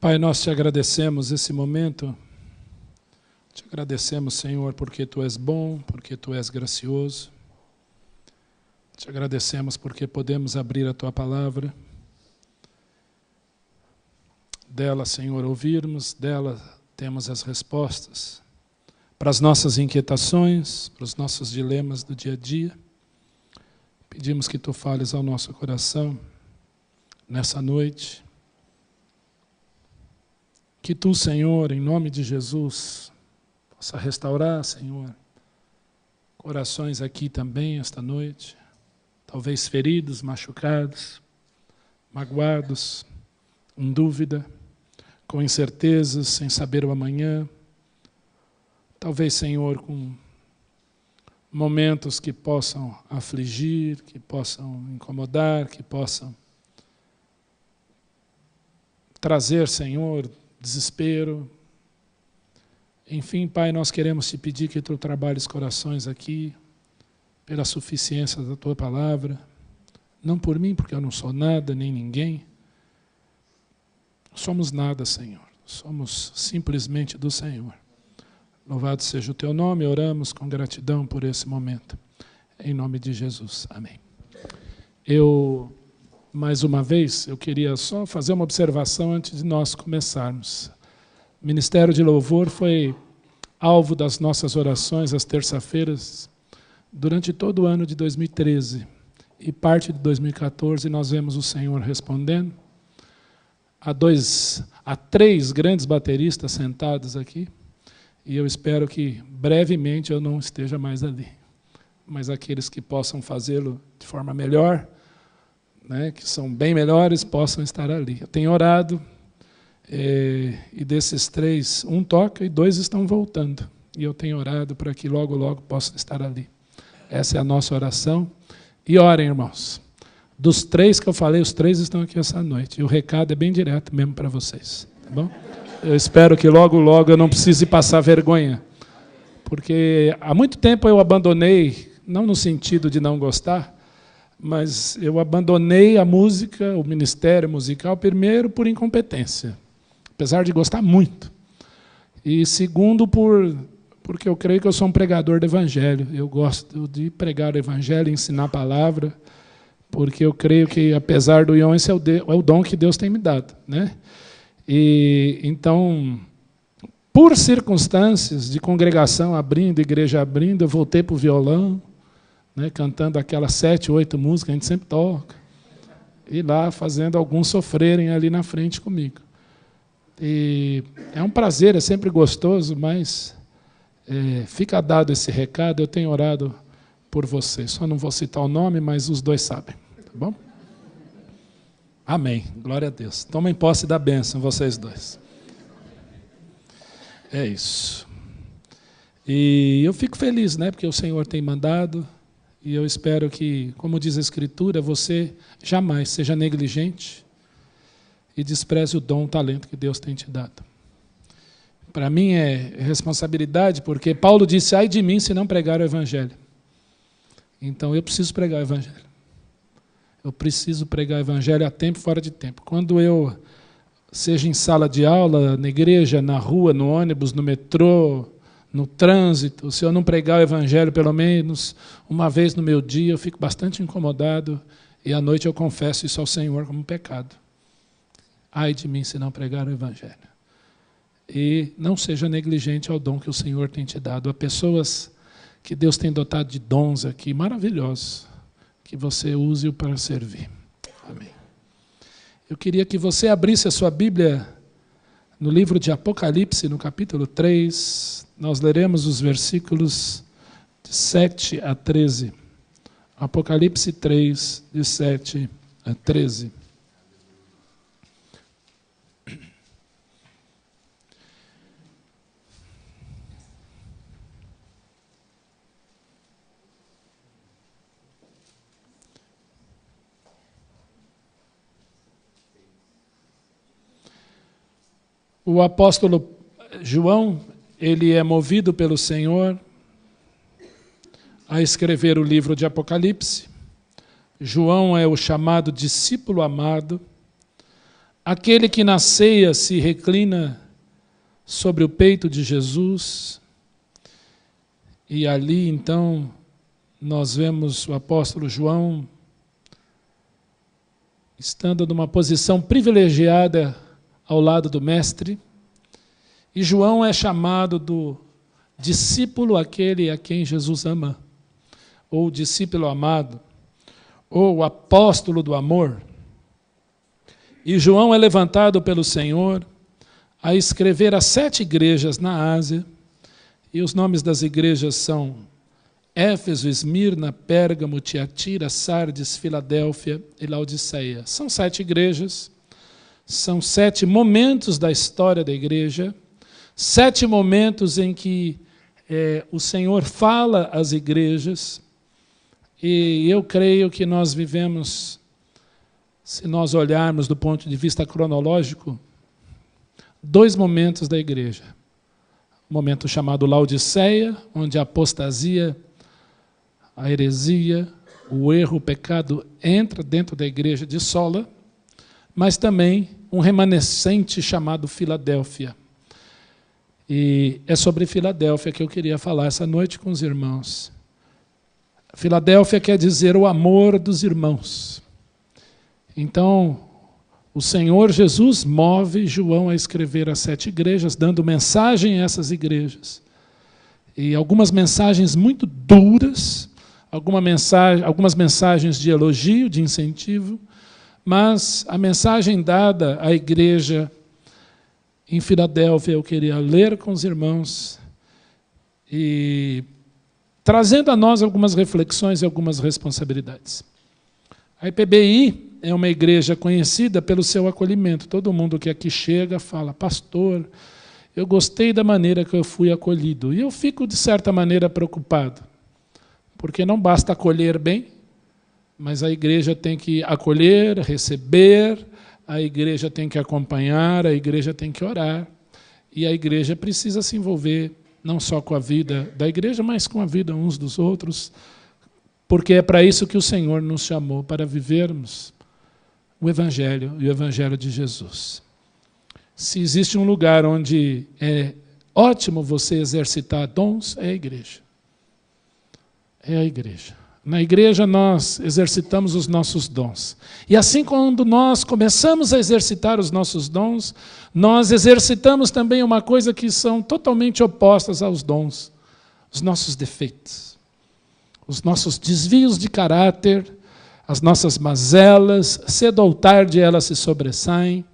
Pai, nós te agradecemos esse momento. Te agradecemos, Senhor, porque Tu és bom, porque Tu és gracioso. Te agradecemos porque podemos abrir a Tua palavra. Dela, Senhor, ouvirmos, dela temos as respostas para as nossas inquietações, para os nossos dilemas do dia a dia. Pedimos que Tu fales ao nosso coração nessa noite. Que Tu, Senhor, em nome de Jesus, possa restaurar, Senhor, corações aqui também esta noite, talvez feridos, machucados, magoados, em dúvida, com incertezas, sem saber o amanhã. Talvez, Senhor, com momentos que possam afligir, que possam incomodar, que possam trazer, Senhor, desespero. Enfim, Pai, nós queremos Te pedir que Tu trabalhes corações aqui, pela suficiência da Tua palavra, não por mim, porque eu não sou nada, nem ninguém. Somos nada, Senhor. Somos simplesmente do Senhor. Louvado seja o Teu nome, oramos com gratidão por esse momento. Em nome de Jesus. Amém. Mais uma vez, eu queria só fazer uma observação antes de nós começarmos. O Ministério de Louvor foi alvo das nossas orações às terças-feiras durante todo o ano de 2013 e parte de 2014 nós vemos o Senhor respondendo. Há 3 grandes bateristas sentados aqui e eu espero que brevemente eu não esteja mais ali, mas aqueles que possam fazê-lo de forma melhor, né, que são bem melhores, possam estar ali. Eu tenho orado, e desses 3, 1 toca e 2 estão voltando. E eu tenho orado para que logo, logo possam estar ali. Essa é a nossa oração. E orem, irmãos. Dos 3 que eu falei, os 3 estão aqui essa noite. E o recado é bem direto mesmo para vocês. Tá bom? Eu espero que logo, logo eu não precise passar vergonha. Porque há muito tempo eu abandonei, não no sentido de não gostar, mas eu abandonei a música, o ministério musical, primeiro por incompetência, apesar de gostar muito. E segundo, porque eu creio que eu sou um pregador do Evangelho. Eu gosto de pregar o Evangelho, ensinar a palavra, porque eu creio que, apesar do ion, esse é o dom que Deus tem me dado, né? E então, por circunstâncias de congregação abrindo, igreja abrindo, eu voltei para o violão, né, cantando aquelas 7, 8 músicas que a gente sempre toca, e lá fazendo alguns sofrerem ali na frente comigo. E é um prazer, é sempre gostoso, mas fica dado esse recado, eu tenho orado por vocês. Só não vou citar o nome, mas os 2 sabem, tá bom? Amém, glória a Deus. Tomem posse da bênção, vocês 2. É isso. E eu fico feliz, né, porque o Senhor tem mandado. E eu espero que, como diz a Escritura, você jamais seja negligente e despreze o dom, o talento que Deus tem te dado. Para mim é responsabilidade, porque Paulo disse, ai de mim se não pregar o Evangelho. Então eu preciso pregar o Evangelho. Eu preciso pregar o Evangelho a tempo e fora de tempo. Quando eu, seja em sala de aula, na igreja, na rua, no ônibus, no metrô, no trânsito, se eu não pregar o Evangelho pelo menos uma vez no meu dia, eu fico bastante incomodado e à noite eu confesso isso ao Senhor como pecado. Ai de mim se não pregar o Evangelho. E não seja negligente ao dom que o Senhor tem te dado. Há pessoas que Deus tem dotado de dons aqui maravilhosos, que você use-o para servir. Amém. Eu queria que você abrisse a sua Bíblia no livro de Apocalipse, no capítulo 3, nós leremos os versículos de 7 a 13. Apocalipse 3, de 7 a 13. O apóstolo João, ele é movido pelo Senhor a escrever o livro de Apocalipse. João é o chamado discípulo amado, aquele que na ceia se reclina sobre o peito de Jesus, e ali então nós vemos o apóstolo João estando numa posição privilegiada ao lado do mestre, e João é chamado do discípulo aquele a quem Jesus ama, ou discípulo amado, ou o apóstolo do amor. E João é levantado pelo Senhor a escrever as 7 igrejas na Ásia, e os nomes das igrejas são Éfeso, Esmirna, Pérgamo, Tiatira, Sardes, Filadélfia e Laodiceia. São 7 igrejas, são 7 momentos da história da igreja, 7 momentos em que o Senhor fala às igrejas, e eu creio que nós vivemos, se nós olharmos do ponto de vista cronológico, 2 momentos da igreja. O momento chamado Laodiceia, onde a apostasia, a heresia, o erro, o pecado entra dentro da igreja de sola, mas também um remanescente chamado Filadélfia. E é sobre Filadélfia que eu queria falar essa noite com os irmãos. Filadélfia quer dizer o amor dos irmãos. Então, o Senhor Jesus move João a escrever as 7 igrejas, dando mensagem a essas igrejas. E algumas mensagens muito duras, algumas mensagens de elogio, de incentivo, mas a mensagem dada à igreja em Filadélfia eu queria ler com os irmãos e trazendo a nós algumas reflexões e algumas responsabilidades. A IPBI é uma igreja conhecida pelo seu acolhimento. Todo mundo que aqui chega fala: pastor, eu gostei da maneira que eu fui acolhido. E eu fico, de certa maneira, preocupado, porque não basta acolher bem, mas a igreja tem que acolher, receber, a igreja tem que acompanhar, a igreja tem que orar, e a igreja precisa se envolver não só com a vida da igreja, mas com a vida uns dos outros, porque é para isso que o Senhor nos chamou, para vivermos o Evangelho e o Evangelho de Jesus. Se existe um lugar onde é ótimo você exercitar dons, é a igreja. É a igreja. Na igreja nós exercitamos os nossos dons. E assim, quando nós começamos a exercitar os nossos dons, nós exercitamos também uma coisa que são totalmente opostas aos dons: os nossos defeitos, os nossos desvios de caráter, as nossas mazelas, cedo ou tarde elas se sobressaem.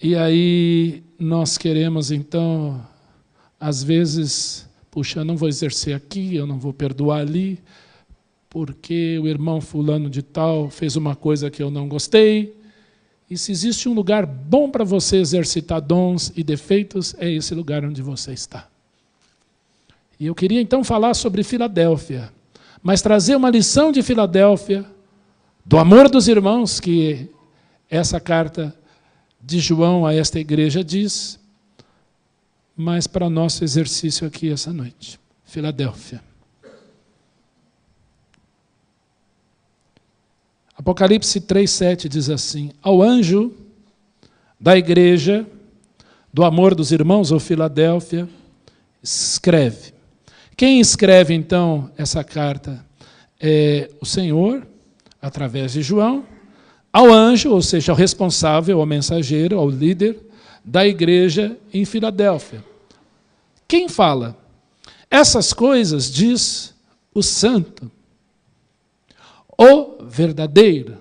E aí nós queremos, então, às vezes, puxa, eu não vou exercer aqui, eu não vou perdoar ali, porque o irmão fulano de tal fez uma coisa que eu não gostei. E se existe um lugar bom para você exercitar dons e defeitos, é esse lugar onde você está. E eu queria então falar sobre Filadélfia, mas trazer uma lição de Filadélfia, do amor dos irmãos, que essa carta de João a esta igreja diz, mas para nosso exercício aqui essa noite. Filadélfia. Apocalipse 3,7 diz assim: ao anjo da igreja do amor dos irmãos, ou Filadélfia, escreve. Quem escreve, então, essa carta é o Senhor, através de João, ao anjo, ou seja, ao responsável, ao mensageiro, ao líder da igreja em Filadélfia. Quem fala? Essas coisas diz o santo, o verdadeiro,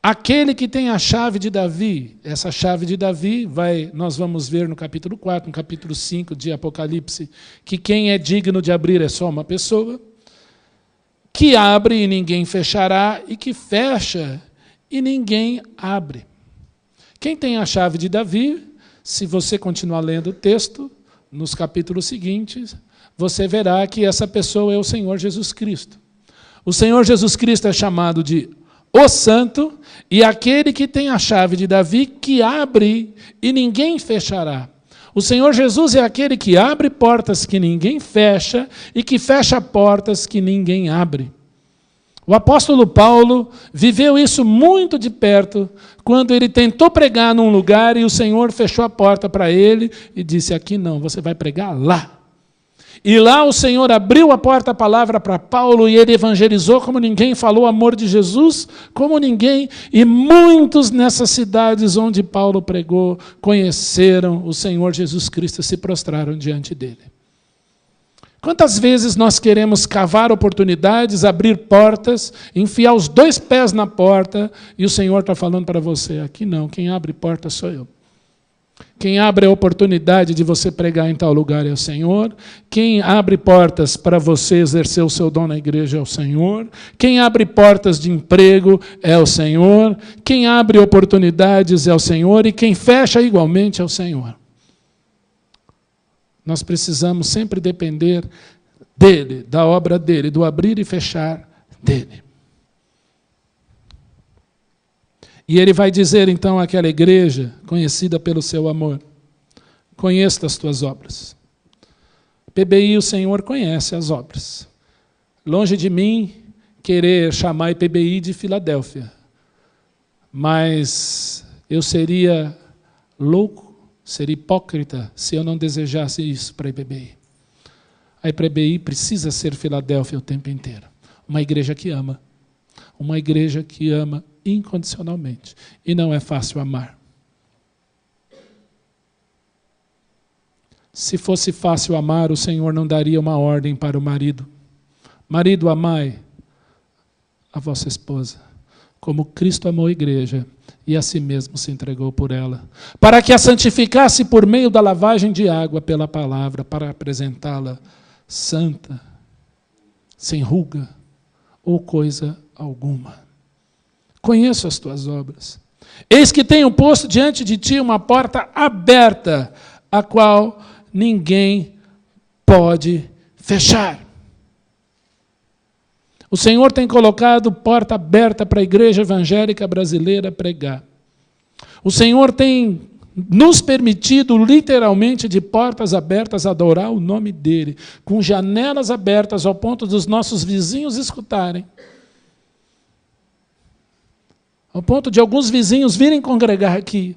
aquele que tem a chave de Davi. Essa chave de Davi, nós vamos ver no capítulo 4, no capítulo 5 de Apocalipse, que quem é digno de abrir é só uma pessoa, que abre e ninguém fechará, e que fecha e ninguém abre. Quem tem a chave de Davi, se você continuar lendo o texto, nos capítulos seguintes, você verá que essa pessoa é o Senhor Jesus Cristo. O Senhor Jesus Cristo é chamado de o Santo, e aquele que tem a chave de Davi, que abre e ninguém fechará. O Senhor Jesus é aquele que abre portas que ninguém fecha, e que fecha portas que ninguém abre. O apóstolo Paulo viveu isso muito de perto, quando ele tentou pregar num lugar e o Senhor fechou a porta para ele e disse, aqui não, você vai pregar lá. E lá o Senhor abriu a porta, a palavra para Paulo, e ele evangelizou como ninguém, falou o amor de Jesus como ninguém, e muitos nessas cidades onde Paulo pregou conheceram o Senhor Jesus Cristo e se prostraram diante dele. Quantas vezes nós queremos cavar oportunidades, abrir portas, enfiar os 2 pés na porta, e o Senhor está falando para você, aqui não, quem abre porta sou eu. Quem abre a oportunidade de você pregar em tal lugar é o Senhor. Quem abre portas para você exercer o seu dom na igreja é o Senhor. Quem abre portas de emprego é o Senhor. Quem abre oportunidades é o Senhor. E quem fecha igualmente é o Senhor. Nós precisamos sempre depender dele, da obra dele, do abrir e fechar dele. E ele vai dizer então àquela igreja, conhecida pelo seu amor, conheço as tuas obras. PBI, o Senhor conhece as obras. Longe de mim querer chamar PBI de Filadélfia, mas eu seria louco, seria hipócrita se eu não desejasse isso para a IPBI. A IPBI precisa ser Filadélfia o tempo inteiro. Uma igreja que ama. Uma igreja que ama incondicionalmente. E não é fácil amar. Se fosse fácil amar, o Senhor não daria uma ordem para o marido. Marido, amai a vossa esposa, como Cristo amou a igreja e a si mesmo se entregou por ela, para que a santificasse por meio da lavagem de água pela palavra, para apresentá-la santa, sem ruga ou coisa alguma. Conheço as tuas obras. Eis que tenho posto diante de ti uma porta aberta, a qual ninguém pode fechar. O Senhor tem colocado porta aberta para a igreja evangélica brasileira pregar. O Senhor tem nos permitido, literalmente, de portas abertas, adorar o nome dEle, com janelas abertas ao ponto dos nossos vizinhos escutarem. Ao ponto de alguns vizinhos virem congregar aqui.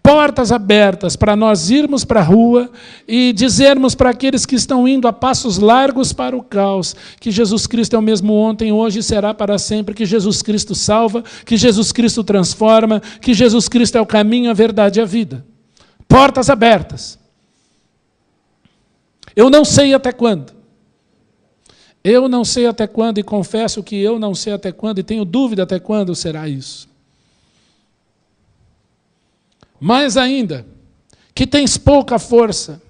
Portas abertas para nós irmos para a rua e dizermos para aqueles que estão indo a passos largos para o caos, que Jesus Cristo é o mesmo ontem, hoje e será para sempre, que Jesus Cristo salva, que Jesus Cristo transforma, que Jesus Cristo é o caminho, a verdade e a vida. Portas abertas. Eu não sei até quando. Eu não sei até quando, e confesso que eu não sei até quando, e tenho dúvida até quando será isso. Mais ainda, que tens pouca força,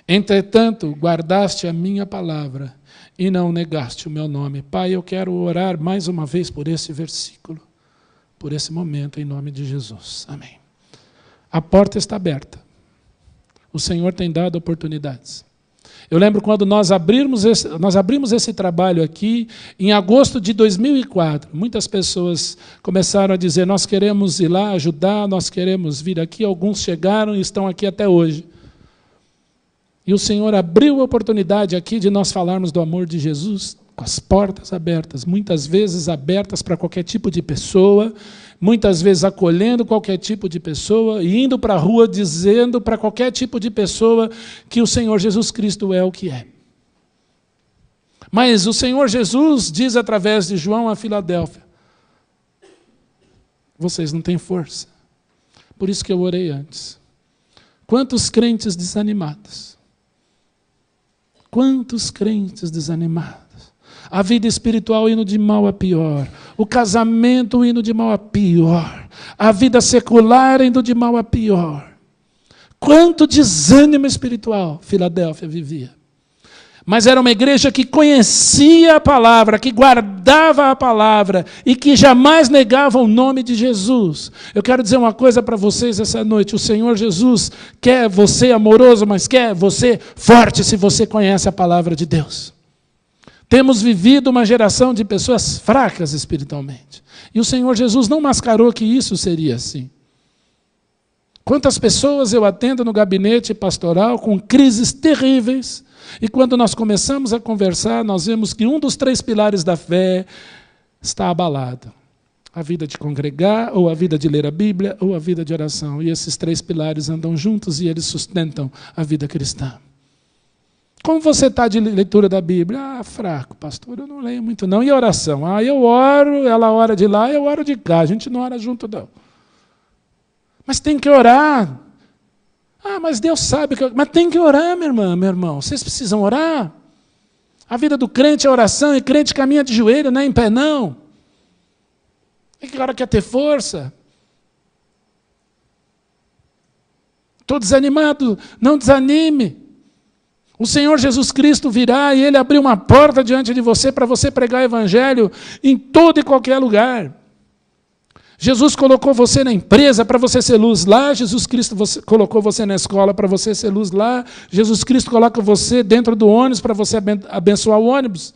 entretanto, guardaste a minha palavra e não negaste o meu nome. Pai, eu quero orar mais uma vez por esse versículo, por esse momento, em nome de Jesus. Amém. A porta está aberta. O Senhor tem dado oportunidades. Eu lembro quando nós abrimos esse trabalho aqui, em agosto de 2004, muitas pessoas começaram a dizer, nós queremos ir lá ajudar, nós queremos vir aqui, alguns chegaram e estão aqui até hoje. E o Senhor abriu a oportunidade aqui de nós falarmos do amor de Jesus, com as portas abertas, muitas vezes abertas para qualquer tipo de pessoa, muitas vezes acolhendo qualquer tipo de pessoa, e indo para a rua dizendo para qualquer tipo de pessoa que o Senhor Jesus Cristo é o que é. Mas o Senhor Jesus diz através de João a Filadélfia, vocês não têm força. Por isso que eu orei antes. Quantos crentes desanimados? Quantos crentes desanimados? A vida espiritual indo de mal a pior. O casamento indo de mal a pior. A vida secular indo de mal a pior. Quanto desânimo espiritual Filadélfia vivia. Mas era uma igreja que conhecia a palavra, que guardava a palavra e que jamais negava o nome de Jesus. Eu quero dizer uma coisa para vocês essa noite. O Senhor Jesus quer você amoroso, mas quer você forte se você conhece a palavra de Deus. Temos vivido uma geração de pessoas fracas espiritualmente. E o Senhor Jesus não mascarou que isso seria assim. Quantas pessoas eu atendo no gabinete pastoral com crises terríveis, e quando nós começamos a conversar, nós vemos que um dos 3 pilares da fé está abalado. A vida de congregar, ou a vida de ler a Bíblia, ou a vida de oração. E esses 3 pilares andam juntos e eles sustentam a vida cristã. Como você está de leitura da Bíblia? Ah, fraco, pastor, eu não leio muito não. E a oração? Ah, eu oro, ela ora de lá, eu oro de cá. A gente não ora junto não. Mas tem que orar. Ah, mas Deus sabe que... Mas tem que orar, minha irmã, meu irmão. Vocês precisam orar. A vida do crente é oração, e crente caminha de joelho, não é em pé não. E que hora quer ter força? Estou desanimado, não desanime. O Senhor Jesus Cristo virá e Ele abriu uma porta diante de você para você pregar o Evangelho em todo e qualquer lugar. Jesus colocou você na empresa para você ser luz lá, Jesus Cristo colocou você na escola para você ser luz lá, Jesus Cristo coloca você dentro do ônibus para você abençoar o ônibus.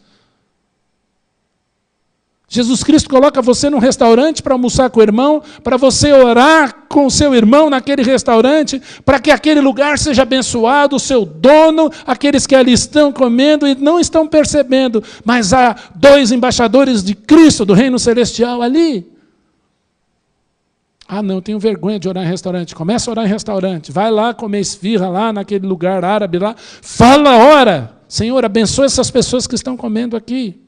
Jesus Cristo coloca você num restaurante para almoçar com o irmão, para você orar com o seu irmão naquele restaurante, para que aquele lugar seja abençoado, o seu dono, aqueles que ali estão comendo e não estão percebendo, mas há 2 embaixadores de Cristo, do reino celestial ali. Ah, não, tenho vergonha de orar em restaurante. Começa a orar em restaurante. Vai lá comer esfirra lá naquele lugar árabe lá. Fala, ora. Senhor, abençoa essas pessoas que estão comendo aqui.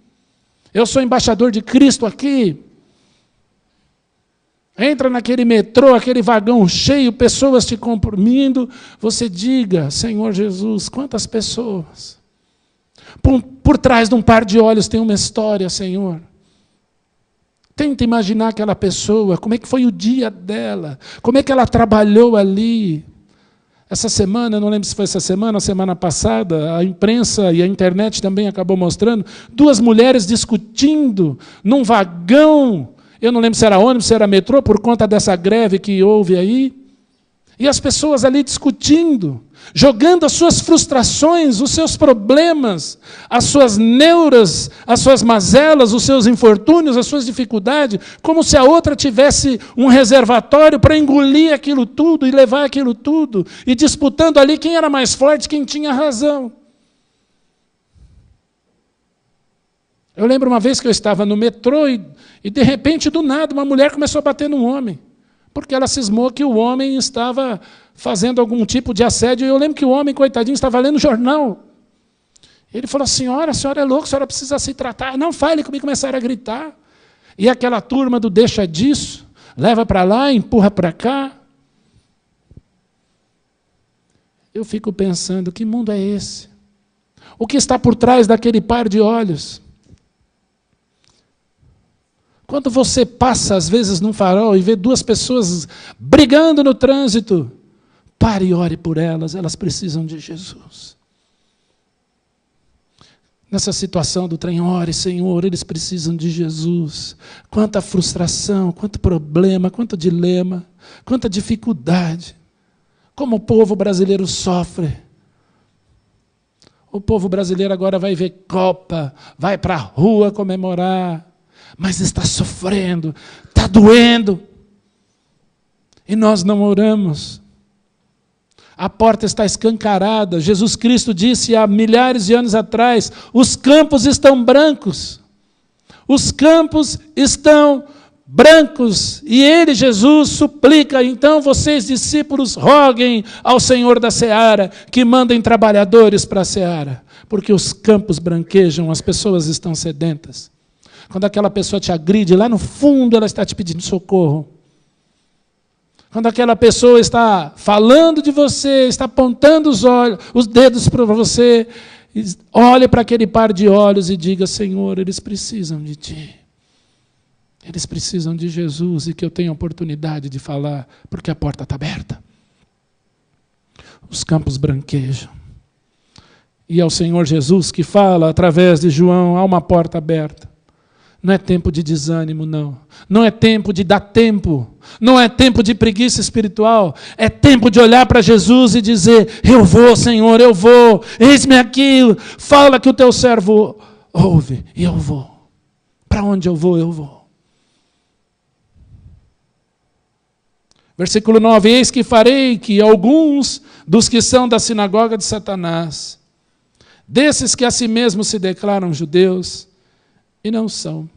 Eu sou embaixador de Cristo aqui. Entra naquele metrô, aquele vagão cheio, pessoas te comprimindo. Você diga, Senhor Jesus, quantas pessoas. Por trás de um par de olhos tem uma história, Senhor. Tenta imaginar aquela pessoa, como é que foi o dia dela, como é que ela trabalhou ali. Essa semana, não lembro se foi essa semana, a semana passada, a imprensa e a internet também acabou mostrando 2 mulheres discutindo num vagão, eu não lembro se era ônibus, se era metrô, por conta dessa greve que houve aí. E as pessoas ali discutindo, jogando as suas frustrações, os seus problemas, as suas neuras, as suas mazelas, os seus infortúnios, as suas dificuldades, como se a outra tivesse um reservatório para engolir aquilo tudo e levar aquilo tudo, e disputando ali quem era mais forte, quem tinha razão. Eu lembro uma vez que eu estava no metrô e de repente, do nada, uma mulher começou a bater num homem. Porque ela cismou que o homem estava fazendo algum tipo de assédio. E eu lembro que o homem, coitadinho, estava lendo jornal. Ele falou, a senhora é louca, a senhora precisa se tratar. Não, fale comigo, começaram a gritar. E aquela turma do deixa disso, leva para lá, empurra para cá. Eu fico pensando, que mundo é esse? O que está por trás daquele par de olhos? Quando você passa, às vezes, num farol e vê 2 pessoas brigando no trânsito, pare e ore por elas, elas precisam de Jesus. Nessa situação do trem, ore, Senhor, eles precisam de Jesus. Quanta frustração, quanto problema, quanto dilema, quanta dificuldade. Como o povo brasileiro sofre. O povo brasileiro agora vai ver Copa, vai para a rua comemorar, mas está sofrendo, está doendo. E nós não oramos. A porta está escancarada. Jesus Cristo disse há milhares de anos atrás, os campos estão brancos. Os campos estão brancos. E Ele, Jesus, suplica, então vocês, discípulos, roguem ao Senhor da seara, que mandem trabalhadores para a seara. Porque os campos branquejam, as pessoas estão sedentas. Quando aquela pessoa te agride, lá no fundo ela está te pedindo socorro. Quando aquela pessoa está falando de você, está apontando os dedos para você, olhe para aquele par de olhos e diga, Senhor, eles precisam de Ti. Eles precisam de Jesus e que eu tenha oportunidade de falar, porque a porta está aberta. Os campos branquejam. E é o Senhor Jesus que fala através de João, há uma porta aberta. Não é tempo de desânimo, não. Não é tempo de dar tempo. Não é tempo de preguiça espiritual. É tempo de olhar para Jesus e dizer, eu vou, Senhor, eu vou. Eis-me aqui. Fala que o teu servo ouve. E eu vou. Para onde eu vou, eu vou. Versículo 9: eis que farei que alguns dos que são da sinagoga de Satanás, desses que a si mesmos se declaram judeus, e não são,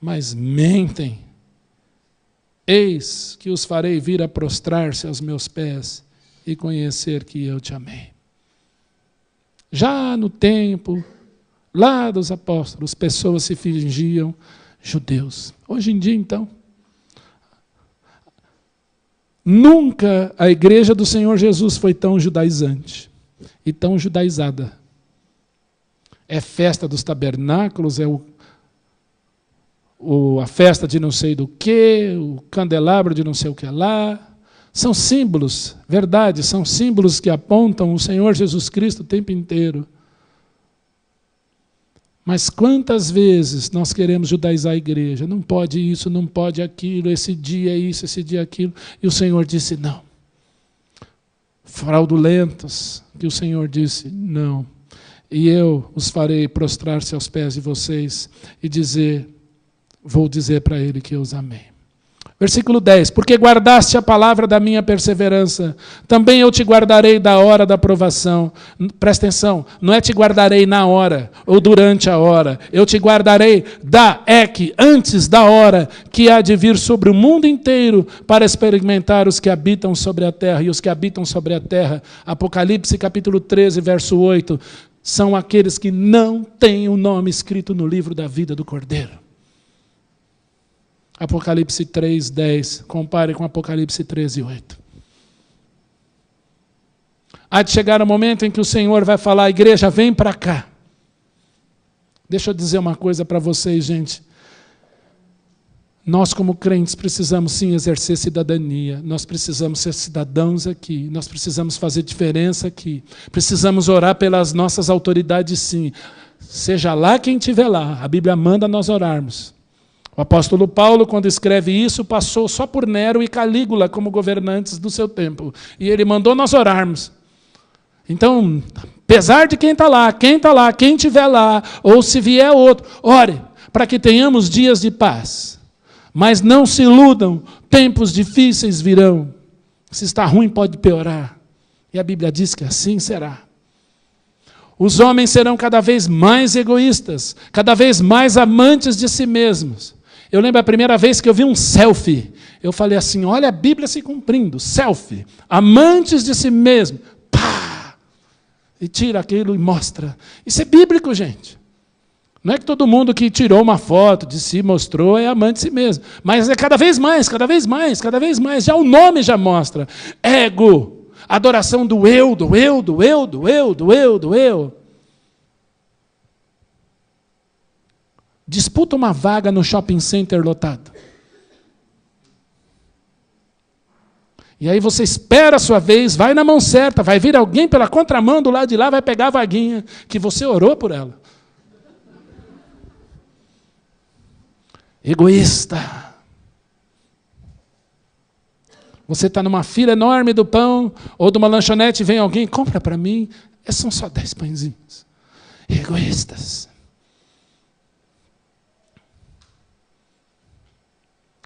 mas mentem, eis que os farei vir a prostrar-se aos meus pés e conhecer que eu te amei. Já no tempo, lá dos apóstolos, pessoas se fingiam judeus. Hoje em dia, então, nunca a igreja do Senhor Jesus foi tão judaizante e tão judaizada. É festa dos tabernáculos, é a festa de não sei do que, o candelabro de não sei o que lá. São símbolos, verdade, são símbolos que apontam o Senhor Jesus Cristo o tempo inteiro. Mas quantas vezes nós queremos judaizar a igreja? Não pode isso, não pode aquilo, esse dia é isso, esse dia é aquilo. E o Senhor disse não. Fraudulentos, que o Senhor disse não. E eu os farei prostrar-se aos pés de vocês e vou dizer para ele que eu os amei. Versículo 10, porque guardaste a palavra da minha perseverança, também eu te guardarei da hora da provação. Presta atenção, não é te guardarei na hora, ou durante a hora, eu te guardarei antes da hora, que há de vir sobre o mundo inteiro, para experimentar os que habitam sobre a terra. E os que habitam sobre a terra, Apocalipse capítulo 13, verso 8, são aqueles que não têm o nome escrito no livro da vida do Cordeiro. Apocalipse 3, 10. Compare com Apocalipse 13, 8. Há de chegar o momento em que o Senhor vai falar: igreja, vem para cá. Deixa eu dizer uma coisa para vocês, gente. Nós, como crentes, precisamos sim exercer cidadania. Nós precisamos ser cidadãos aqui. Nós precisamos fazer diferença aqui. Precisamos orar pelas nossas autoridades, sim. Seja lá quem estiver lá. A Bíblia manda nós orarmos. O apóstolo Paulo, quando escreve isso, passou só por Nero e Calígula como governantes do seu tempo. E ele mandou nós orarmos. Então, apesar de quem está lá, quem estiver lá, ou se vier outro, ore, para que tenhamos dias de paz. Mas não se iludam, tempos difíceis virão. Se está ruim, pode piorar. E a Bíblia diz que assim será. Os homens serão cada vez mais egoístas, cada vez mais amantes de si mesmos. Eu lembro a primeira vez que eu vi um selfie. Eu falei assim, olha a Bíblia se cumprindo. Selfie. Amantes de si mesmo. Pá! E tira aquilo e mostra. Isso é bíblico, gente. Não é que todo mundo que tirou uma foto de si, mostrou, é amante de si mesmo. Mas é cada vez mais, cada vez mais, cada vez mais. Já o nome já mostra. Ego. Adoração do eu, do eu, do eu, do eu, do eu, do eu. Disputa uma vaga no shopping center lotado. E aí você espera a sua vez, vai na mão certa, vai vir alguém pela contramão do lado de lá, vai pegar a vaguinha, que você orou por ela. Egoísta. Você está numa fila enorme do pão, ou de uma lanchonete, vem alguém, compra para mim, são só 10 pãezinhos. Egoístas.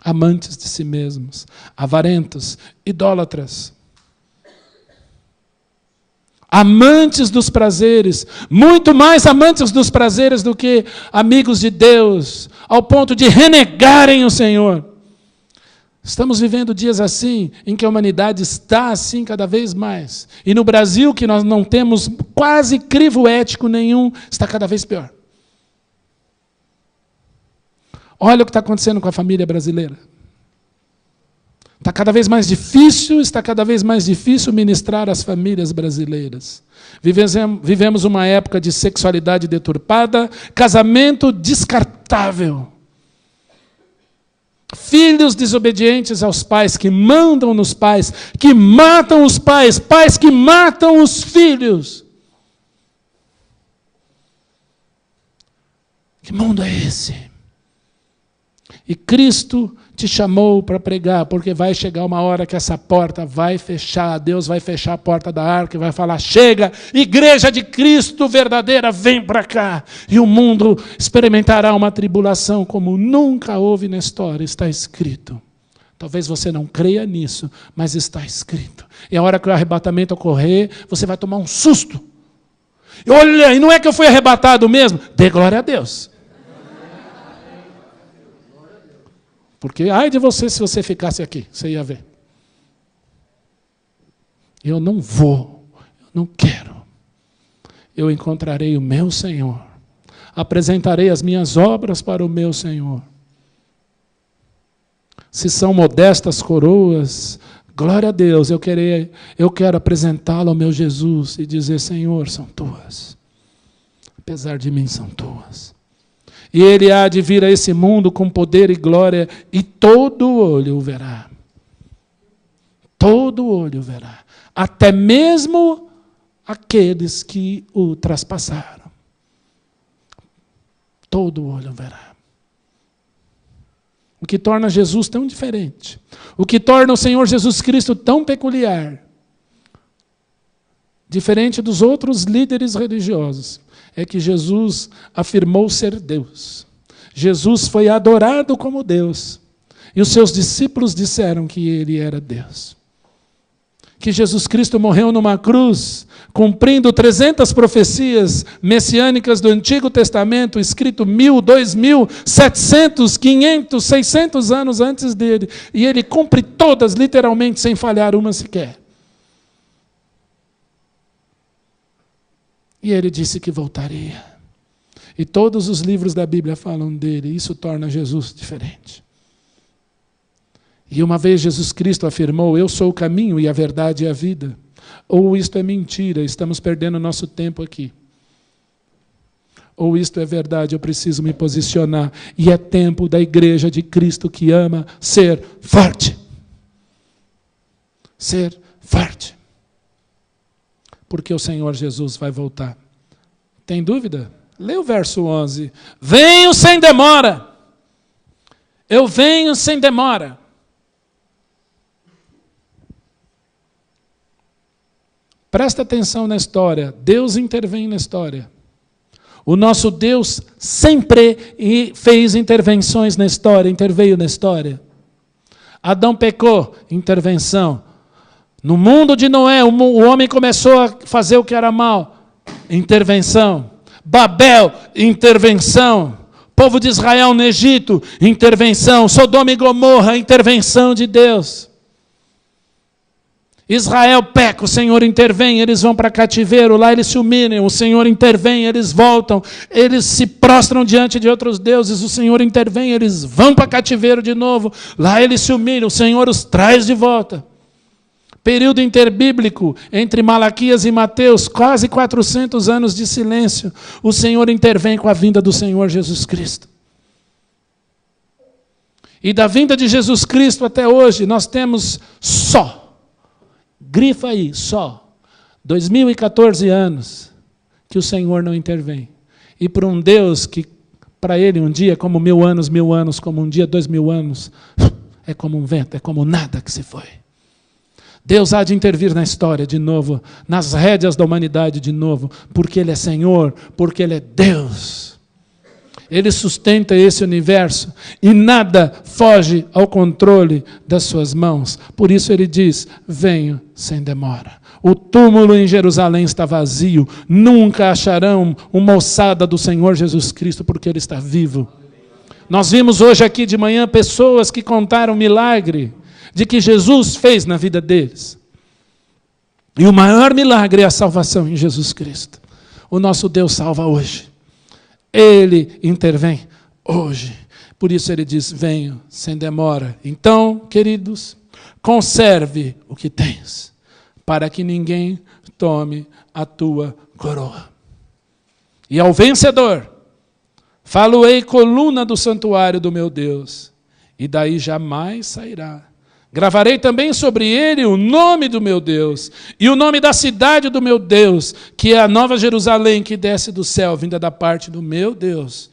Amantes de si mesmos, avarentos, idólatras. Amantes dos prazeres, muito mais amantes dos prazeres do que amigos de Deus, ao ponto de renegarem o Senhor. Estamos vivendo dias assim, em que a humanidade está assim cada vez mais. E no Brasil, que nós não temos quase crivo ético nenhum, está cada vez pior. Olha o que está acontecendo com a família brasileira. Está cada vez mais difícil ministrar às famílias brasileiras. Vivemos uma época de sexualidade deturpada, casamento descartável. Filhos desobedientes aos pais, que mandam nos pais, que matam os pais, pais que matam os filhos. Que mundo é esse? E Cristo te chamou para pregar, porque vai chegar uma hora que essa porta vai fechar, Deus vai fechar a porta da arca e vai falar, chega, igreja de Cristo verdadeira, vem para cá. E o mundo experimentará uma tribulação como nunca houve na história, está escrito. Talvez você não creia nisso, mas está escrito. E a hora que o arrebatamento ocorrer, você vai tomar um susto. E olha, e não é que eu fui arrebatado mesmo? Dê glória a Deus. Porque, ai de você se você ficasse aqui, você ia ver. Eu não vou, eu não quero. Eu encontrarei o meu Senhor. Apresentarei as minhas obras para o meu Senhor. Se são modestas coroas, glória a Deus, eu quero apresentá-lo ao meu Jesus e dizer, Senhor, são tuas. Apesar de mim, são tuas. E ele há de vir a esse mundo com poder e glória, e todo olho o verá. Todo olho o verá. Até mesmo aqueles que o traspassaram. Todo olho o verá. O que torna Jesus tão diferente. O que torna o Senhor Jesus Cristo tão peculiar. Diferente dos outros líderes religiosos. É que Jesus afirmou ser Deus. Jesus foi adorado como Deus. E os seus discípulos disseram que ele era Deus. Que Jesus Cristo morreu numa cruz, cumprindo 300 profecias messiânicas do Antigo Testamento, escrito 1000, 2000, 700, 500, 600 anos antes dele. E ele cumpre todas, literalmente, sem falhar uma sequer. E ele disse que voltaria. E todos os livros da Bíblia falam dele. Isso torna Jesus diferente. E uma vez Jesus Cristo afirmou, eu sou o caminho e a verdade e a vida. Ou isto é mentira, estamos perdendo nosso tempo aqui. Ou isto é verdade, eu preciso me posicionar. E é tempo da igreja de Cristo que ama ser forte. Ser forte. Porque o Senhor Jesus vai voltar. Tem dúvida? Lê o verso 11. Venho sem demora. Eu venho sem demora. Presta atenção na história. Deus intervém na história. O nosso Deus sempre fez intervenções na história, interveio na história. Adão pecou, intervenção. No mundo de Noé, o homem começou a fazer o que era mal. Intervenção. Babel, intervenção. Povo de Israel no Egito, intervenção. Sodoma e Gomorra, intervenção de Deus. Israel peca, o Senhor intervém, eles vão para cativeiro, lá eles se humilham, o Senhor intervém, eles voltam, eles se prostram diante de outros deuses, o Senhor intervém, eles vão para cativeiro de novo, lá eles se humilham, o Senhor os traz de volta. Período interbíblico, entre Malaquias e Mateus, quase 400 anos de silêncio. O Senhor intervém com a vinda do Senhor Jesus Cristo. E da vinda de Jesus Cristo até hoje, nós temos só, grifa aí, só, 2014 anos, que o Senhor não intervém. E por um Deus que, para Ele, um dia é como 1000 anos, como um dia 2000 anos, é como um vento, é como nada que se foi. Deus há de intervir na história de novo, nas rédeas da humanidade de novo, porque Ele é Senhor, porque Ele é Deus. Ele sustenta esse universo e nada foge ao controle das suas mãos. Por isso Ele diz, venho sem demora. O túmulo em Jerusalém está vazio, nunca acharão uma ossada do Senhor Jesus Cristo, porque Ele está vivo. Nós vimos hoje aqui de manhã pessoas que contaram milagre de que Jesus fez na vida deles. E o maior milagre é a salvação em Jesus Cristo. O nosso Deus salva hoje. Ele intervém hoje. Por isso Ele diz, venho sem demora. Então, queridos, conserve o que tens, para que ninguém tome a tua coroa. E ao vencedor, falo-ei coluna do santuário do meu Deus, e daí jamais sairá. Gravarei também sobre ele o nome do meu Deus e o nome da cidade do meu Deus, que é a Nova Jerusalém que desce do céu, vinda da parte do meu Deus,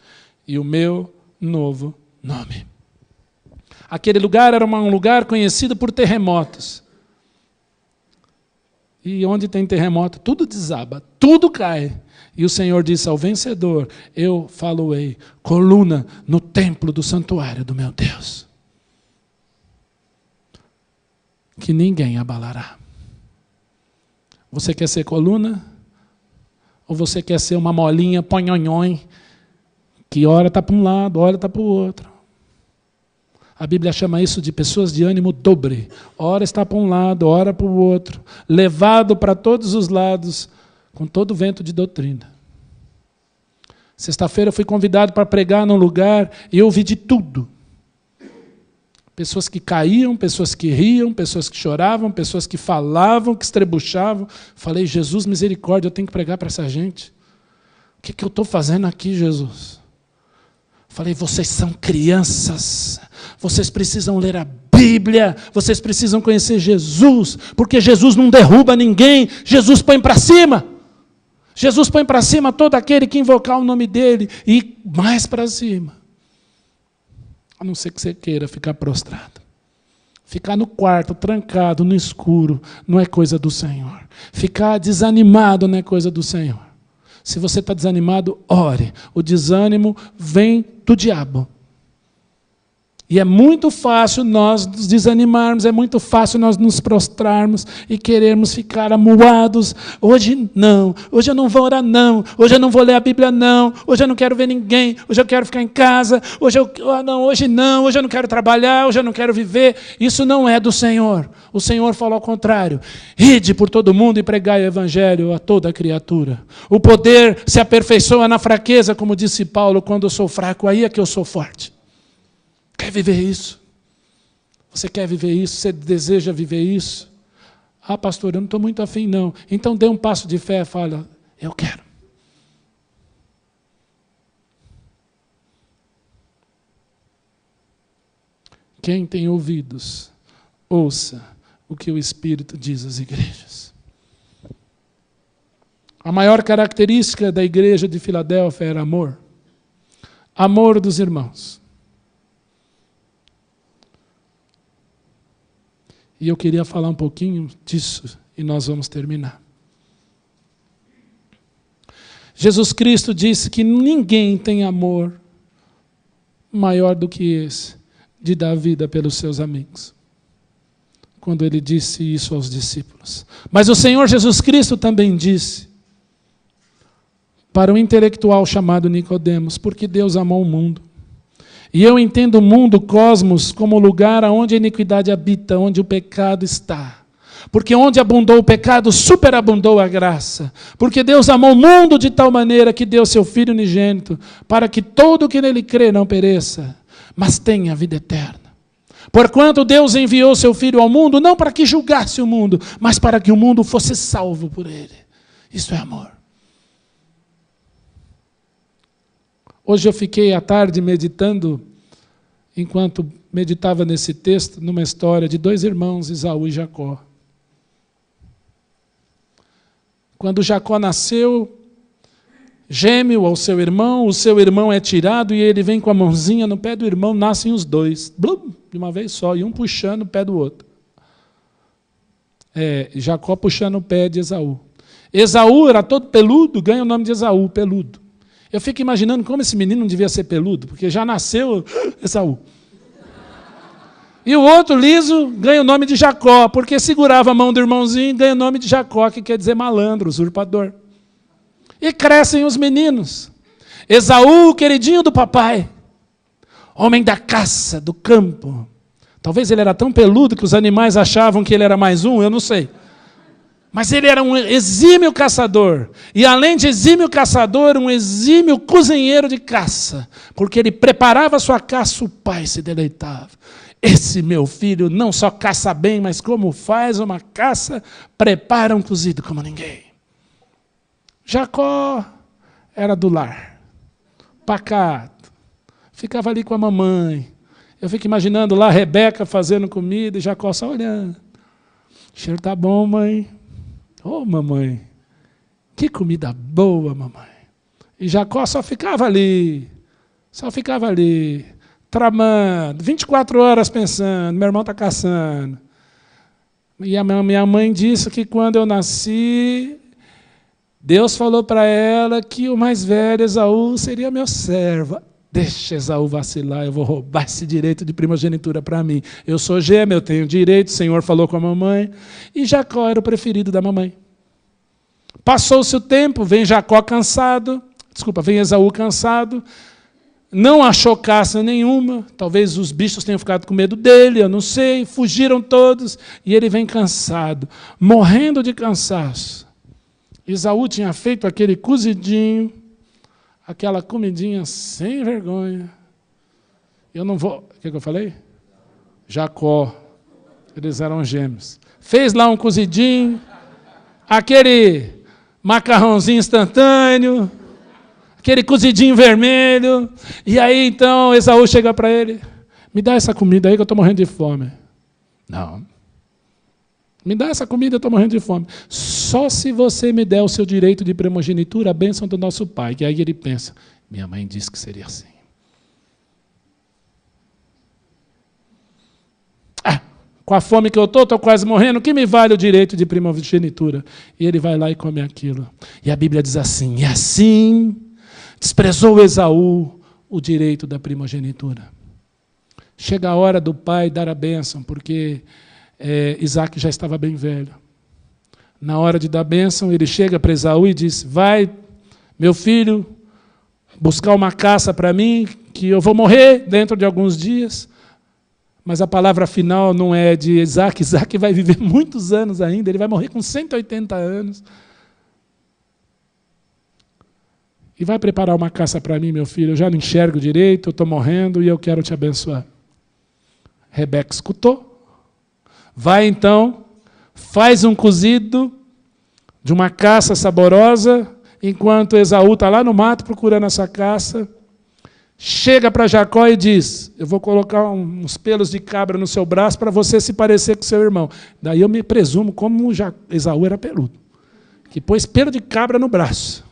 e o meu novo nome. Aquele lugar era um lugar conhecido por terremotos. E onde tem terremoto, tudo desaba, tudo cai. E o Senhor disse ao vencedor, eu falo-ei, coluna no templo do santuário do meu Deus. que ninguém abalará. Você quer ser coluna? Ou você quer ser uma molinha ponhonhon, que ora está para um lado, ora está para o outro? A Bíblia chama isso de pessoas de ânimo dobre. Ora está para um lado, ora para o outro, levado para todos os lados, com todo o vento de doutrina. Sexta-feira eu fui convidado para pregar num lugar e eu ouvi de tudo. Pessoas que caíam, pessoas que riam, pessoas que choravam, pessoas que falavam, que estrebuchavam. Falei, Jesus, misericórdia, eu tenho que pregar para essa gente. O que eu estou fazendo aqui, Jesus? Falei, vocês são crianças, vocês precisam ler a Bíblia, vocês precisam conhecer Jesus, porque Jesus não derruba ninguém, Jesus põe para cima. Jesus põe para cima todo aquele que invocar o nome dele, e mais para cima. A não ser que você queira ficar prostrado. Ficar no quarto, trancado, no escuro, não é coisa do Senhor. Ficar desanimado não é coisa do Senhor. Se você está desanimado, ore. O desânimo vem do diabo. E é muito fácil nós nos desanimarmos, é muito fácil nós nos prostrarmos e querermos ficar amuados. Hoje não, hoje eu não vou orar não, hoje eu não vou ler a Bíblia não, hoje eu não quero ver ninguém, hoje eu quero ficar em casa, hoje eu não quero trabalhar, hoje eu não quero viver. Isso não é do Senhor. O Senhor falou ao contrário. Ide por todo mundo e pregai o Evangelho a toda criatura. O poder se aperfeiçoa na fraqueza, como disse Paulo, quando eu sou fraco, aí é que eu sou forte. Quer viver isso? Você quer viver isso? Você deseja viver isso? Ah, pastor, eu não estou muito afim, não. Então dê um passo de fé e fala, eu quero. Quem tem ouvidos, ouça o que o Espírito diz às igrejas. A maior característica da igreja de Filadélfia era amor. Amor dos irmãos. E eu queria falar um pouquinho disso, e nós vamos terminar. Jesus Cristo disse que ninguém tem amor maior do que esse, de dar a vida pelos seus amigos. Quando ele disse isso aos discípulos. Mas o Senhor Jesus Cristo também disse, para um intelectual chamado Nicodemos, porque Deus amou o mundo. E eu entendo o mundo, o cosmos, como lugar onde a iniquidade habita, onde o pecado está. Porque onde abundou o pecado, superabundou a graça. Porque Deus amou o mundo de tal maneira que deu seu Filho unigênito, para que todo que nele crê não pereça, mas tenha vida eterna. Porquanto Deus enviou seu Filho ao mundo, não para que julgasse o mundo, mas para que o mundo fosse salvo por ele. Isso é amor. Hoje eu fiquei à tarde meditando, enquanto meditava nesse texto, numa história de dois irmãos, Esaú e Jacó. Quando Jacó nasceu, gêmeo ao seu irmão, o seu irmão é tirado e ele vem com a mãozinha no pé do irmão, nascem os dois, blum, de uma vez só, e um puxando o pé do outro. Jacó puxando o pé de Esaú. Esaú era todo peludo, ganha o nome de Esaú, peludo. Eu fico imaginando como esse menino não devia ser peludo, porque já nasceu Esaú. E o outro, liso, ganha o nome de Jacó, porque segurava a mão do irmãozinho e ganha o nome de Jacó, que quer dizer malandro, usurpador. E crescem os meninos. Esaú, queridinho do papai, homem da caça, do campo. Talvez ele era tão peludo que os animais achavam que ele era mais um, eu não sei. Mas ele era um exímio caçador. E além de exímio caçador, um exímio cozinheiro de caça. Porque ele preparava a sua caça, o pai se deleitava. Esse meu filho não só caça bem, mas como faz uma caça, prepara um cozido como ninguém. Jacó era do lar. Pacato. Ficava ali com a mamãe. Eu fico imaginando lá a Rebeca fazendo comida e Jacó só olhando. O cheiro tá bom, mãe. Ô, mamãe, que comida boa, mamãe. E Jacó só ficava ali, tramando, 24 horas pensando, meu irmão está caçando. E a minha mãe disse que quando eu nasci, Deus falou para ela que o mais velho, Esaú, seria meu servo. Deixa Esaú vacilar, eu vou roubar esse direito de primogenitura para mim. Eu sou gêmeo, eu tenho direito, o Senhor falou com a mamãe. E Jacó era o preferido da mamãe. Passou-se o tempo, vem Esaú cansado, não achou caça nenhuma, talvez os bichos tenham ficado com medo dele, eu não sei, fugiram todos, e ele vem cansado, morrendo de cansaço. Esaú tinha feito aquele cozidinho, aquela comidinha sem vergonha. Eu não vou... O que eu falei? Jacó. Eles eram gêmeos. Fez lá um cozidinho, aquele macarrãozinho instantâneo, aquele cozidinho vermelho. E aí, então, Esaú chega para ele. Me dá essa comida aí que eu estou morrendo de fome. Não. Me dá essa comida, eu estou morrendo de fome. Só se você me der o seu direito de primogenitura, a bênção do nosso pai. E aí ele pensa, minha mãe disse que seria assim. Com a fome que eu estou quase morrendo, o que me vale o direito de primogenitura? E ele vai lá e come aquilo. E a Bíblia diz assim, e assim desprezou Esaú o direito da primogenitura. Chega a hora do pai dar a bênção, porque Isaac já estava bem velho. Na hora de dar a bênção, ele chega para Esaú e diz, vai, meu filho, buscar uma caça para mim, que eu vou morrer dentro de alguns dias. Mas a palavra final não é de Isaac. Isaac vai viver muitos anos ainda, ele vai morrer com 180 anos. E vai preparar uma caça para mim, meu filho, eu já não enxergo direito, eu estou morrendo e eu quero te abençoar. Rebeca escutou. Vai então, faz um cozido de uma caça saborosa, enquanto Esaú está lá no mato procurando essa caça. Chega para Jacó e diz, eu vou colocar uns pelos de cabra no seu braço para você se parecer com seu irmão. Daí eu me presumo como Esaú era peludo, que pôs pelo de cabra no braço.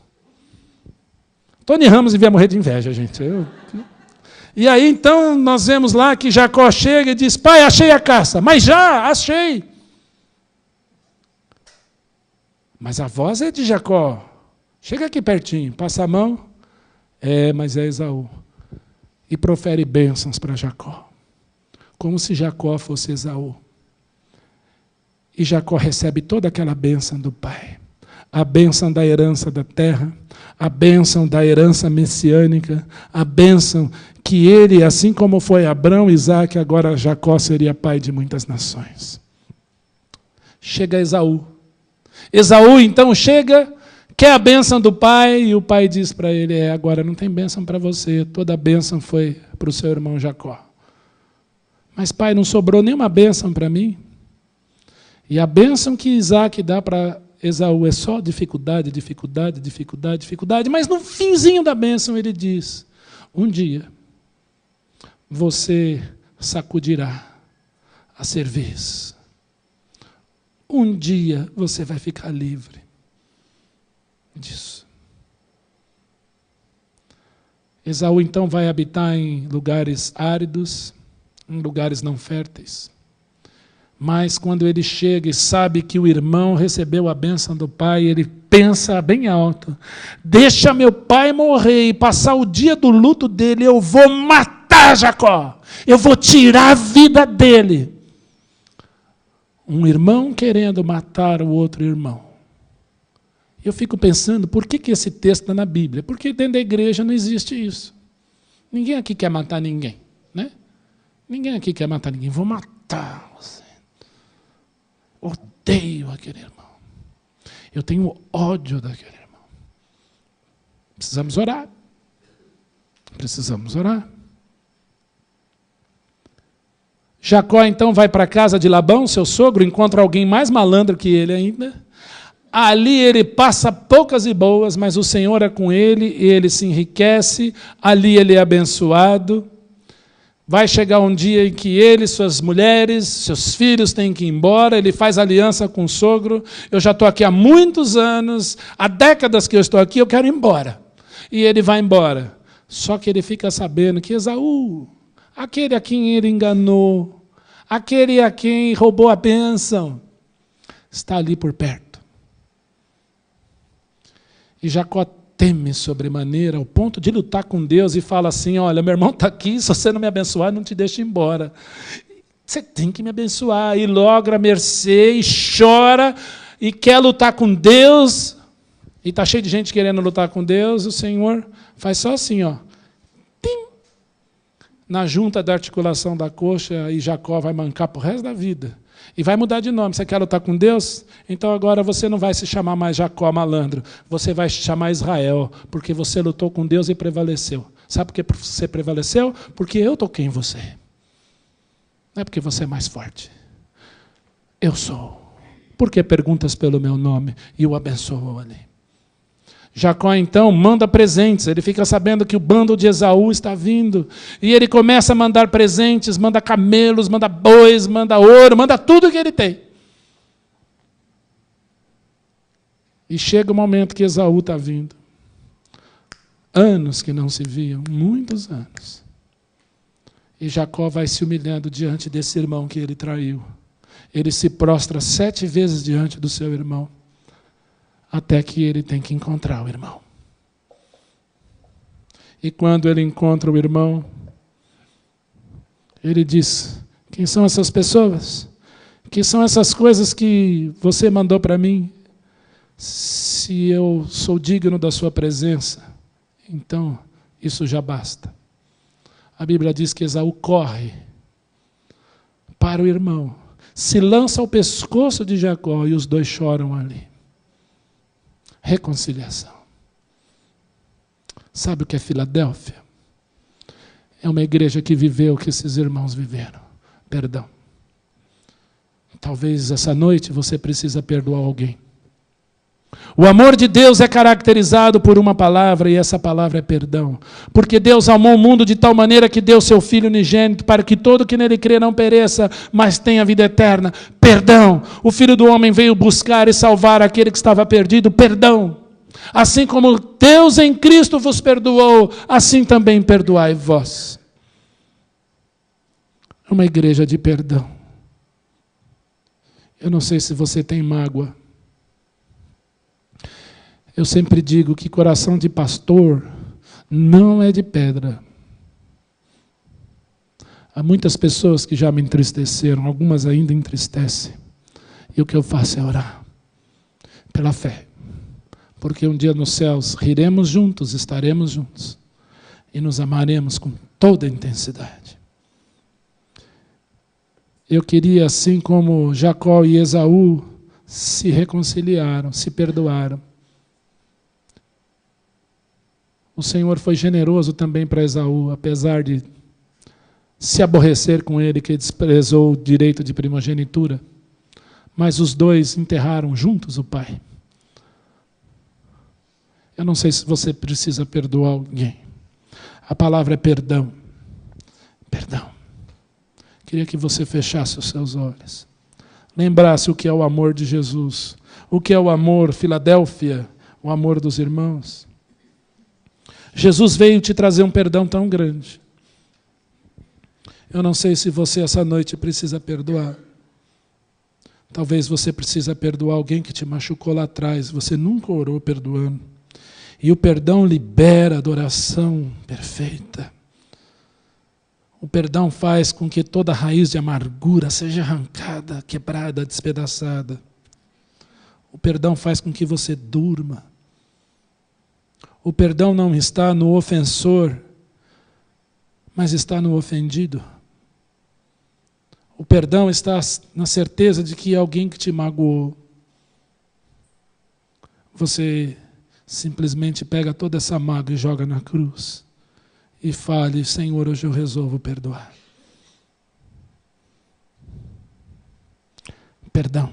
Tony Ramos devia morrer de inveja, gente. E aí, então, nós vemos lá que Jacó chega e diz, pai, achei a caça. Mas já, achei. Mas a voz é de Jacó. Chega aqui pertinho, passa a mão. Mas é Esaú. E profere bênçãos para Jacó. Como se Jacó fosse Esaú. E Jacó recebe toda aquela bênção do pai. A bênção da herança da terra, a bênção da herança messiânica, a bênção que ele, assim como foi Abraão, Isaac, agora Jacó seria pai de muitas nações. Chega Esaú. Esaú, então, chega, quer a bênção do pai, e o pai diz para ele, agora não tem bênção para você, toda a bênção foi para o seu irmão Jacó. Mas, pai, não sobrou nenhuma bênção para mim? E a bênção que Isaac dá para Esaú é só dificuldade, dificuldade, dificuldade, dificuldade, mas no finzinho da bênção ele diz, um dia você sacudirá a cerviz. Um dia você vai ficar livre disso. Esaú então vai habitar em lugares áridos, em lugares não férteis. Mas quando ele chega e sabe que o irmão recebeu a bênção do pai, ele pensa bem alto, deixa meu pai morrer e passar o dia do luto dele, eu vou matar Jacó, eu vou tirar a vida dele. Um irmão querendo matar o outro irmão. Eu fico pensando, por que esse texto está na Bíblia? Porque dentro da igreja não existe isso. Ninguém aqui quer matar ninguém, né? Ninguém aqui quer matar ninguém. Vou matar você. Odeio aquele irmão. Eu tenho ódio daquele irmão. Precisamos orar. Precisamos orar. Jacó então vai para a casa de Labão, seu sogro, encontra alguém mais malandro que ele ainda. Ali ele passa poucas e boas, mas o Senhor é com ele, e ele se enriquece, ali ele é abençoado. Vai chegar um dia em que ele, suas mulheres, seus filhos têm que ir embora, ele faz aliança com o sogro, eu já estou aqui há muitos anos, há décadas que eu estou aqui, eu quero ir embora. E ele vai embora. Só que ele fica sabendo que Esaú, aquele a quem ele enganou, aquele a quem roubou a bênção, está ali por perto. E Jacó teme sobremaneira, ao ponto de lutar com Deus e fala assim, olha, meu irmão está aqui, se você não me abençoar, não te deixo ir embora. Você tem que me abençoar. E logra mercê, e chora, e quer lutar com Deus, e está cheio de gente querendo lutar com Deus, o Senhor faz só assim, ó, tim, na junta da articulação da coxa, e Jacó vai mancar para o resto da vida. E vai mudar de nome. Você quer lutar com Deus? Então agora você não vai se chamar mais Jacó malandro. Você vai se chamar Israel, porque você lutou com Deus e prevaleceu. Sabe por que você prevaleceu? Porque eu toquei em você. Não é porque você é mais forte. Eu sou. Por que perguntas pelo meu nome? E o abençoou ali. Jacó, então, manda presentes. Ele fica sabendo que o bando de Esaú está vindo. E ele começa a mandar presentes, manda camelos, manda bois, manda ouro, manda tudo que ele tem. E chega o momento que Esaú está vindo. Anos que não se viam, muitos anos. E Jacó vai se humilhando diante desse irmão que ele traiu. Ele se prostra 7 vezes diante do seu irmão. Até que ele tem que encontrar o irmão. E quando ele encontra o irmão, ele diz, quem são essas pessoas? Que são essas coisas que você mandou para mim? Se eu sou digno da sua presença, então isso já basta. A Bíblia diz que Esaú corre para o irmão, se lança ao pescoço de Jacó e os dois choram ali. Reconciliação. Sabe o que é Filadélfia? É uma igreja que viveu o que esses irmãos viveram. Perdão. Talvez essa noite você precisa perdoar alguém. O amor de Deus é caracterizado por uma palavra, e essa palavra é perdão. Porque Deus amou o mundo de tal maneira que deu seu Filho unigênito, para que todo que nele crê não pereça, mas tenha vida eterna. Perdão. O Filho do homem veio buscar e salvar aquele que estava perdido. Perdão. Assim como Deus em Cristo vos perdoou, assim também perdoai vós. É uma igreja de perdão. Eu não sei se você tem mágoa. Eu sempre digo que coração de pastor não é de pedra. Há muitas pessoas que já me entristeceram, algumas ainda entristecem. E o que eu faço é orar pela fé. Porque um dia nos céus riremos juntos, estaremos juntos. E nos amaremos com toda a intensidade. Eu queria, assim como Jacó e Esaú se reconciliaram, se perdoaram. O Senhor foi generoso também para Esaú, apesar de se aborrecer com ele, que desprezou o direito de primogenitura. Mas os dois enterraram juntos o pai. Eu não sei se você precisa perdoar alguém. A palavra é perdão. Perdão. Queria que você fechasse os seus olhos. Lembrasse o que é o amor de Jesus. O que é o amor, Filadélfia, o amor dos irmãos. Jesus veio te trazer um perdão tão grande. Eu não sei se você essa noite precisa perdoar. Talvez você precisa perdoar alguém que te machucou lá atrás. Você nunca orou perdoando. E o perdão libera a adoração perfeita. O perdão faz com que toda raiz de amargura seja arrancada, quebrada, despedaçada. O perdão faz com que você durma. O perdão não está no ofensor, mas está no ofendido. O perdão está na certeza de que alguém que te magoou, você simplesmente pega toda essa mágoa e joga na cruz. E fale, Senhor, hoje eu resolvo perdoar. Perdão.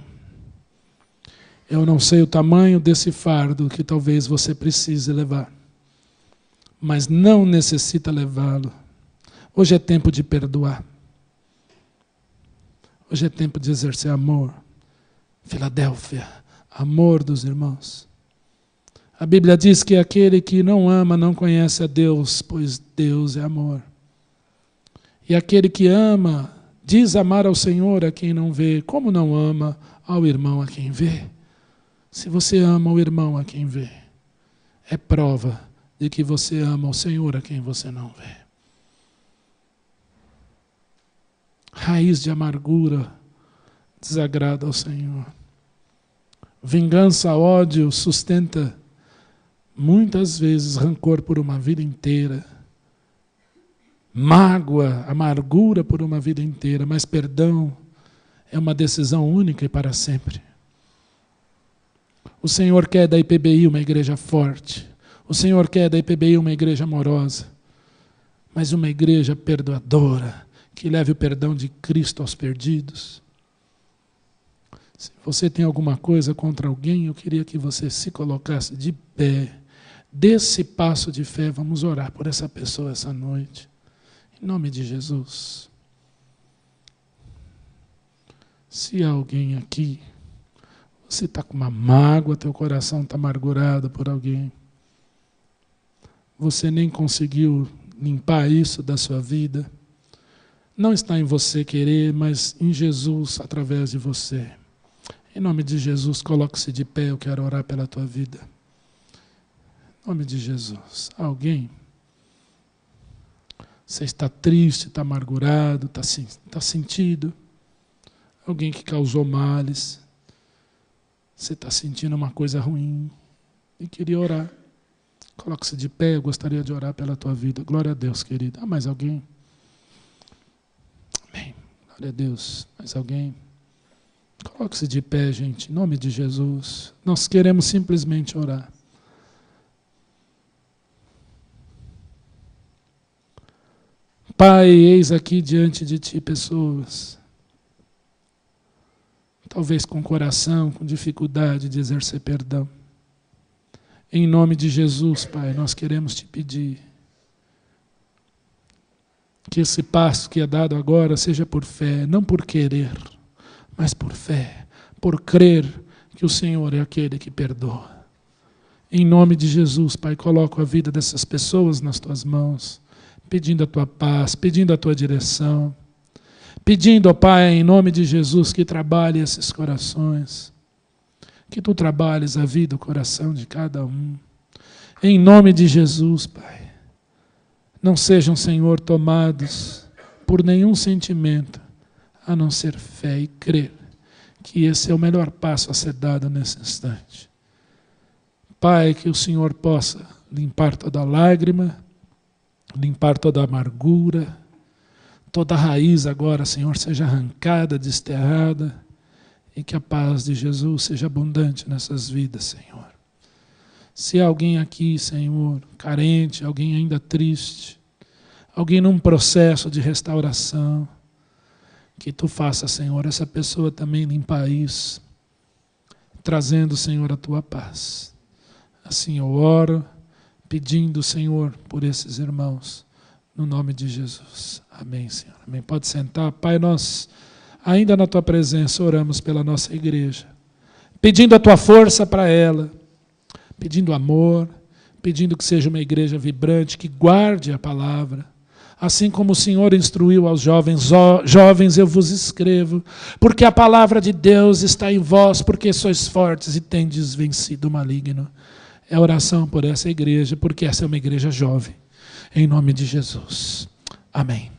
Eu não sei o tamanho desse fardo que talvez você precise levar, mas não necessita levá-lo. Hoje é tempo de perdoar. Hoje é tempo de exercer amor. Filadélfia, amor dos irmãos. A Bíblia diz que aquele que não ama não conhece a Deus, pois Deus é amor. E aquele que ama, diz amar ao Senhor a quem não vê, como não ama ao irmão a quem vê? Se você ama o irmão a quem vê, é prova de que você ama o Senhor a quem você não vê. Raiz de amargura desagrada ao Senhor. Vingança, ódio sustenta muitas vezes rancor por uma vida inteira. Mágoa, amargura por uma vida inteira, mas perdão é uma decisão única e para sempre. O Senhor quer da IPBI uma igreja forte. O Senhor quer da IPBI uma igreja amorosa. Mas uma igreja perdoadora, que leve o perdão de Cristo aos perdidos. Se você tem alguma coisa contra alguém, eu queria que você se colocasse de pé. Desse passo de fé, vamos orar por essa pessoa essa noite. Em nome de Jesus. Se há alguém aqui, você está com uma mágoa, teu coração está amargurado por alguém. Você nem conseguiu limpar isso da sua vida. Não está em você querer, mas em Jesus, através de você. Em nome de Jesus, coloque-se de pé, eu quero orar pela tua vida. Em nome de Jesus. Alguém? Você está triste, está amargurado, está sentido. Alguém que causou males. Você está sentindo uma coisa ruim e queria orar. Coloque-se de pé, eu gostaria de orar pela tua vida. Glória a Deus, querido. Há mais alguém? Amém. Glória a Deus. Mais alguém? Coloque-se de pé, gente, em nome de Jesus. Nós queremos simplesmente orar. Pai, eis aqui diante de Ti pessoas, talvez com coração, com dificuldade de exercer perdão. Em nome de Jesus, Pai, nós queremos Te pedir que esse passo que é dado agora seja por fé, não por querer, mas por fé, por crer que o Senhor é aquele que perdoa. Em nome de Jesus, Pai, coloco a vida dessas pessoas nas Tuas mãos, pedindo a Tua paz, pedindo a Tua direção, pedindo, ó Pai, em nome de Jesus, que trabalhe esses corações, que Tu trabalhes a vida, o coração de cada um. Em nome de Jesus, Pai, não sejam, Senhor, tomados por nenhum sentimento, a não ser fé e crer que esse é o melhor passo a ser dado nesse instante. Pai, que o Senhor possa limpar toda lágrima, limpar toda amargura, toda raiz agora, Senhor, seja arrancada, desterrada, e que a paz de Jesus seja abundante nessas vidas, Senhor. Se há alguém aqui, Senhor, carente, alguém ainda triste, alguém num processo de restauração, que Tu faça, Senhor, essa pessoa também limpar isso, trazendo, Senhor, a Tua paz. Assim eu oro, pedindo, Senhor, por esses irmãos, no nome de Jesus. Amém, Senhor. Amém. Pode sentar. Pai, nós, ainda na Tua presença, oramos pela nossa igreja, pedindo a Tua força para ela, pedindo amor, pedindo que seja uma igreja vibrante, que guarde a palavra. Assim como o Senhor instruiu aos jovens, jovens eu vos escrevo, porque a palavra de Deus está em vós, porque sois fortes e tendes vencido o maligno. É oração por essa igreja, porque essa é uma igreja jovem. Em nome de Jesus. Amém.